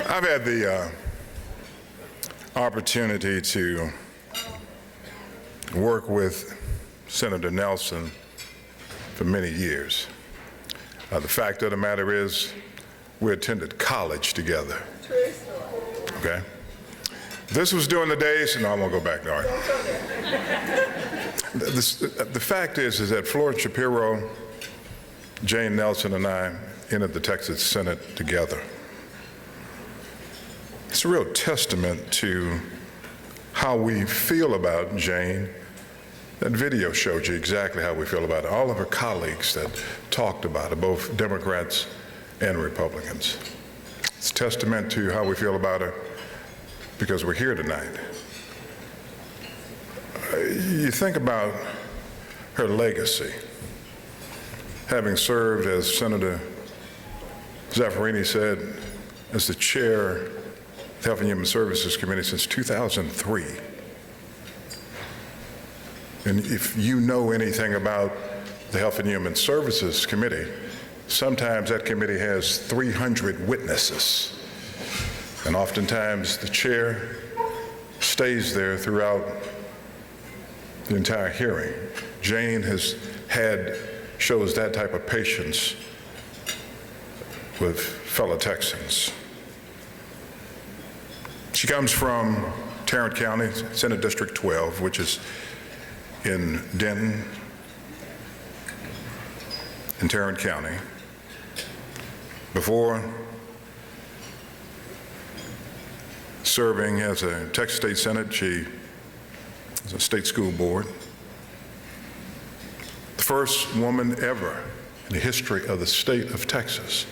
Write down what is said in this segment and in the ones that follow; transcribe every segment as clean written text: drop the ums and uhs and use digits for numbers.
I've had the opportunity to work with Senator Nelson for many years. The fact of the matter is, we attended college together. Okay? This was during the days, no, I won't go back, all right. The fact is that Florence Shapiro, Jane Nelson, and I entered the Texas Senate together. It's a real testament to how we feel about Jane. That video showed you exactly how we feel about her. All of her colleagues that talked about her, both Democrats and Republicans. It's a testament to how we feel about her because we're here tonight. You think about her legacy, having served, as Senator Zaffirini said, as the chair of the Health and Human Services Committee since 2003. And if you know anything about the Health and Human Services Committee, sometimes that committee has 300 witnesses. And oftentimes the chair stays there throughout the entire hearing. Jane shows that type of patience with fellow Texans. She comes from Tarrant County, Senate District 12, which is in Denton, in Tarrant County. Before serving as a Texas State Senate, she was a state school board. The first woman ever in the history of the state of Texas,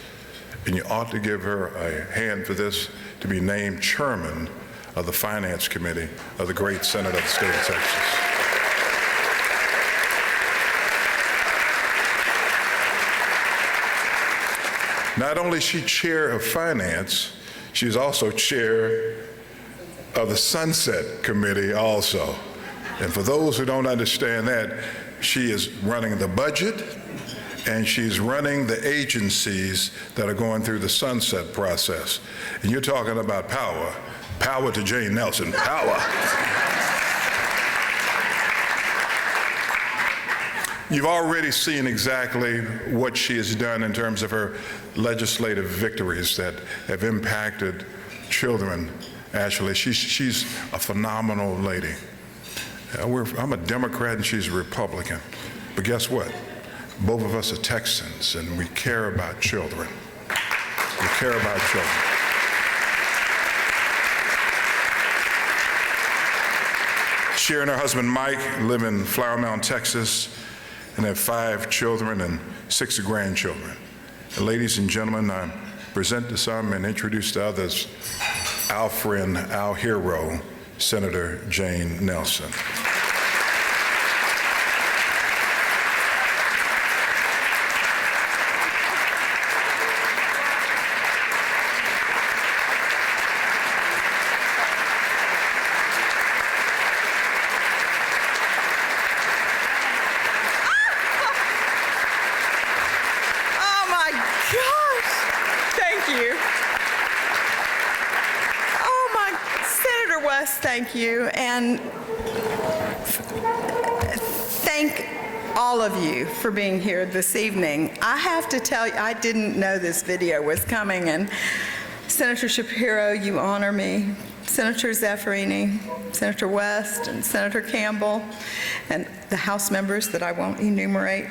and you ought to give her a hand for this, to be named chairman of the Finance Committee of the great Senate of the state of Texas. Not only is she chair of finance, she's also chair of the Sunset Committee also. And for those who don't understand that, she is running the budget and she's running the agencies that are going through the sunset process. And you're talking about power. Power to Jane Nelson, power. You've already seen exactly what she has done in terms of her legislative victories that have impacted children. Actually, she's a phenomenal lady. I'm a Democrat and she's a Republican. But guess what? Both of us are Texans and we care about children. We care about children. She and her husband Mike live in Flower Mound, Texas, and have 5 children and 6 grandchildren. And ladies and gentlemen, I present to some and introduce to others our friend, our hero, Senator Jane Nelson. Thank you, and thank all of you for being here this evening. I have to tell you, I didn't know this video was coming, and Senator Shapiro, you honor me. Senator Zaffirini, Senator West, and Senator Campbell, and the House members that I won't enumerate.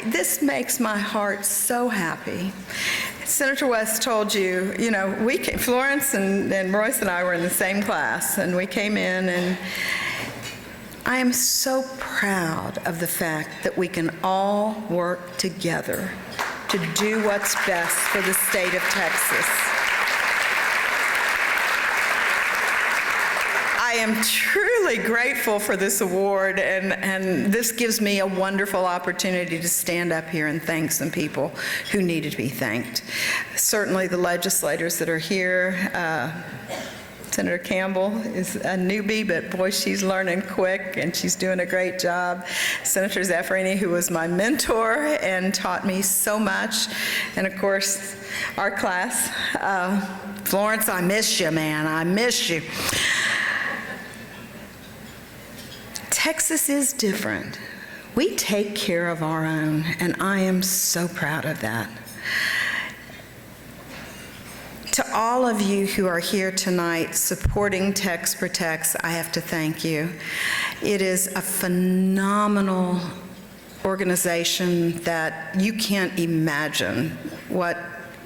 This makes my heart so happy. Senator West told you, Florence and Royce and I were in the same class, and we came in, and I am so proud of the fact that we can all work together to do what's best for the state of Texas. I am truly grateful for this award, and this gives me a wonderful opportunity to stand up here and thank some people who needed to be thanked. Certainly the legislators that are here, Senator Campbell is a newbie, but boy, she's learning quick, and she's doing a great job. Senator Zaffarini, who was my mentor and taught me so much. And of course, our class. Florence, I miss you, man. I miss you. Texas is different. We take care of our own, and I am so proud of that. To all of you who are here tonight supporting TexProtects, I have to thank you. It is a phenomenal organization that you can't imagine what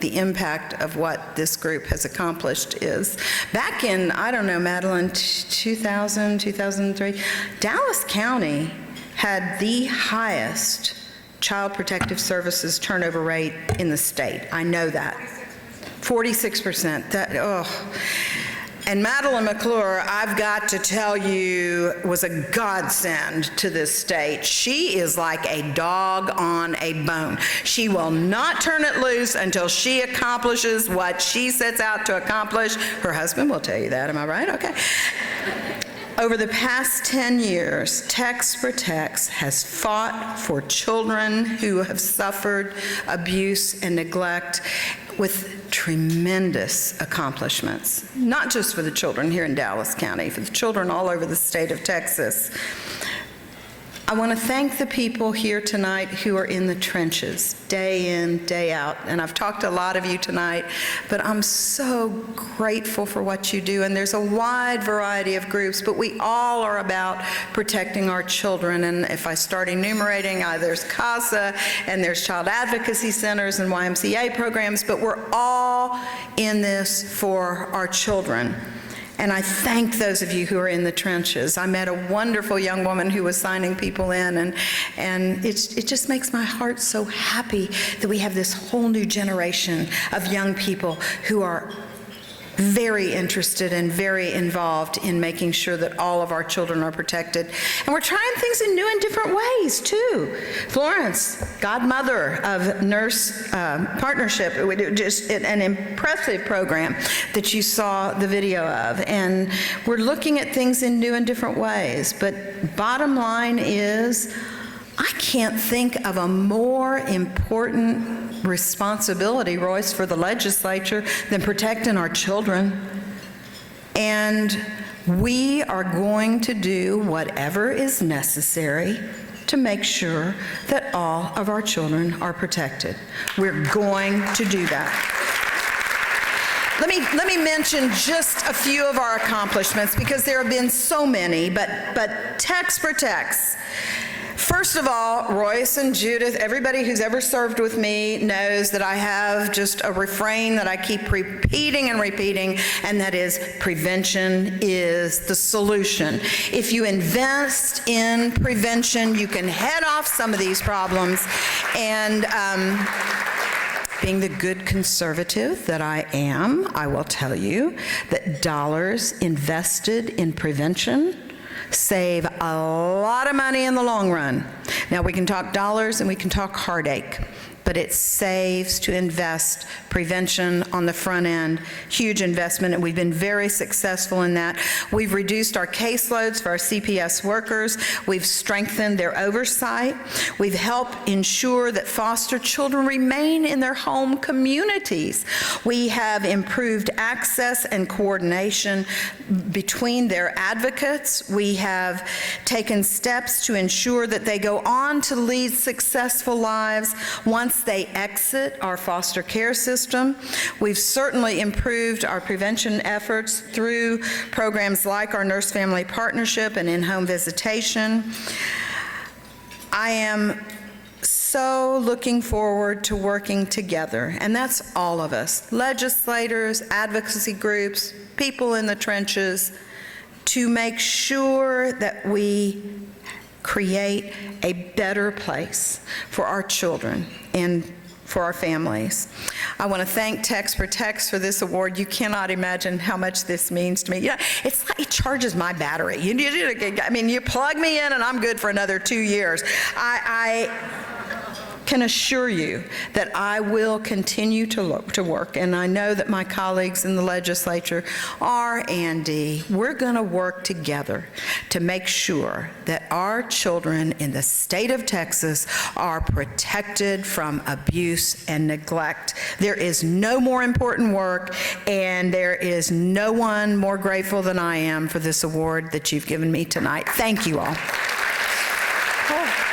the impact of what this group has accomplished is. Back in, I don't know, Madeline, 2000, 2003, Dallas County had the highest Child Protective Services turnover rate in the state. I know that. 46%. That, oh. And Madeline McClure, I've got to tell you, was a godsend to this state. She is like a dog on a bone. She will not turn it loose until she accomplishes what she sets out to accomplish. Her husband will tell you that, am I right? Okay. Over the past 10 years, TexProtects has fought for children who have suffered abuse and neglect with tremendous accomplishments, not just for the children here in Dallas County, for the children all over the state of Texas. I want to thank the people here tonight who are in the trenches, day in, day out. And I've talked to a lot of you tonight, but I'm so grateful for what you do. And there's a wide variety of groups, but we all are about protecting our children. And if I start enumerating, there's CASA, and there's child advocacy centers and YMCA programs, but we're all in this for our children. And I thank those of you who are in the trenches. I met a wonderful young woman who was signing people in, and it just makes my heart so happy that we have this whole new generation of young people who are very interested and very involved in making sure that all of our children are protected. And we're trying things in new and different ways, too. Florence, godmother of Nurse Partnership, just an impressive program that you saw the video of. And we're looking at things in new and different ways. But bottom line is, I can't think of a more important responsibility, Royce, for the legislature than protecting our children. And we are going to do whatever is necessary to make sure that all of our children are protected. We're going to do that. Let me mention just a few of our accomplishments, because there have been so many, but TexProtects. First of all, Royce and Judith, everybody who's ever served with me knows that I have just a refrain that I keep repeating and repeating, and that is, prevention is the solution. If you invest in prevention, you can head off some of these problems. And being the good conservative that I am, I will tell you that dollars invested in prevention save a lot of money in the long run. Now, we can talk dollars and we can talk heartache, but it saves to invest prevention on the front end. Huge investment, and we've been very successful in that. We've reduced our caseloads for our CPS workers. We've strengthened their oversight. We've helped ensure that foster children remain in their home communities. We have improved access and coordination between their advocates. We have taken steps to ensure that they go on to lead successful lives once they exit our foster care system. We've certainly improved our prevention efforts through programs like our Nurse Family Partnership and in-home visitation. I am so looking forward to working together, and that's all of us, legislators, advocacy groups, people in the trenches, to make sure that we create a better place for our children and for our families. I want to thank TexProtects for this award. You cannot imagine how much this means to me. Yeah, it's like it charges my battery. I mean, you plug me in and I'm good for another 2 years. can assure you that I will continue to work, and I know that my colleagues in the legislature are, Andy. We're going to work together to make sure that our children in the state of Texas are protected from abuse and neglect. There is no more important work, and there is no one more grateful than I am for this award that you've given me tonight. Thank you all. Oh.